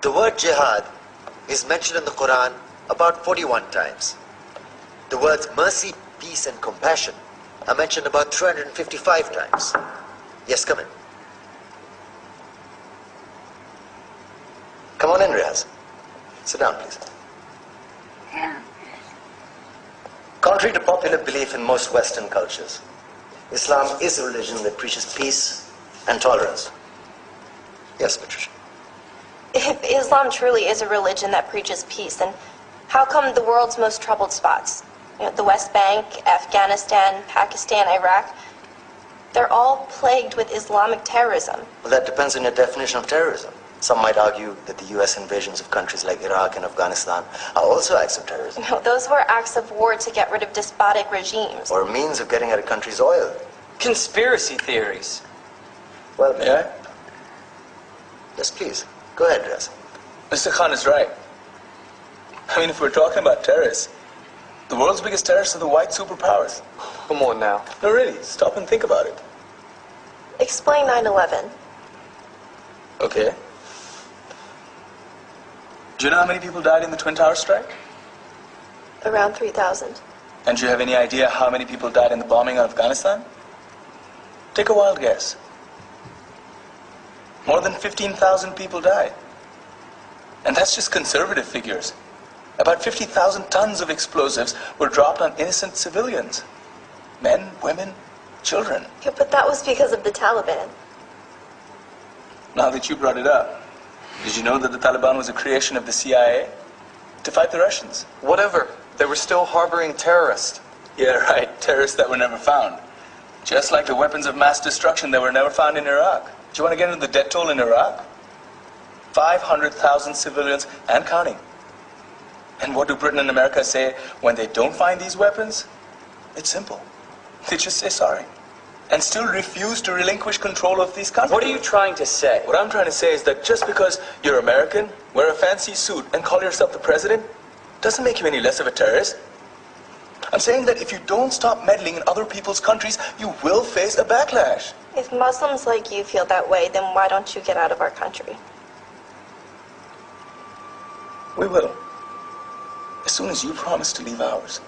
The word jihad is mentioned in the Quran about 41 times. The words mercy, peace, and compassion are mentioned about 355 times. Yes, come in. Come on in, Riaz. Sit down, please. Contrary to popular belief in most Western cultures, Islam is a religion that preaches peace and tolerance. Yes, Patricia. If Islam truly is a religion that preaches peace, then how come the world's most troubled spots, the West Bank, Afghanistan, Pakistan, Iraq, they're all plagued with Islamic terrorism? Well, that depends on your definition of terrorism. Some might argue that the US invasions of countries like Iraq and Afghanistan are also acts of terrorism. No, those were acts of war to get rid of despotic regimes. Or a means of getting at a country's oil. Conspiracy theories. Well, may I? Yes, please. Go ahead, Riaz. Mr. Khan is right. I mean, if we're talking about terrorists, the world's biggest terrorists are the white superpowers. Come on now. No, really, stop and think about it. Explain 9/11. Okay. Do you know how many people died in the Twin Towers strike? Around 3,000. And do you have any idea how many people died in the bombing of Afghanistan? Take a wild guess. More than 15,000 people died. And that's just conservative figures. About 50,000 tons of explosives were dropped on innocent civilians. Men, women, children. Yeah, but that was because of the Taliban. Now that you brought it up, did you know that the Taliban was a creation of the CIA to fight the Russians? Whatever. They were still harboring terrorists. Yeah, right. Terrorists that were never found. Just like the weapons of mass destruction that were never found in Iraq. Do you want to get into the death toll in Iraq? 500,000 civilians and counting. And what do Britain and America say when they don't find these weapons? It's simple. They just say sorry. And still refuse to relinquish control of these countries. What are you trying to say? What I'm trying to say is that just because you're American, wear a fancy suit, and call yourself the president, doesn't make you any less of a terrorist. I'm saying that if you don't stop meddling in other people's countries, you will face a backlash. If Muslims like you feel that way, then why don't you get out of our country? We will. As soon as you promise to leave ours.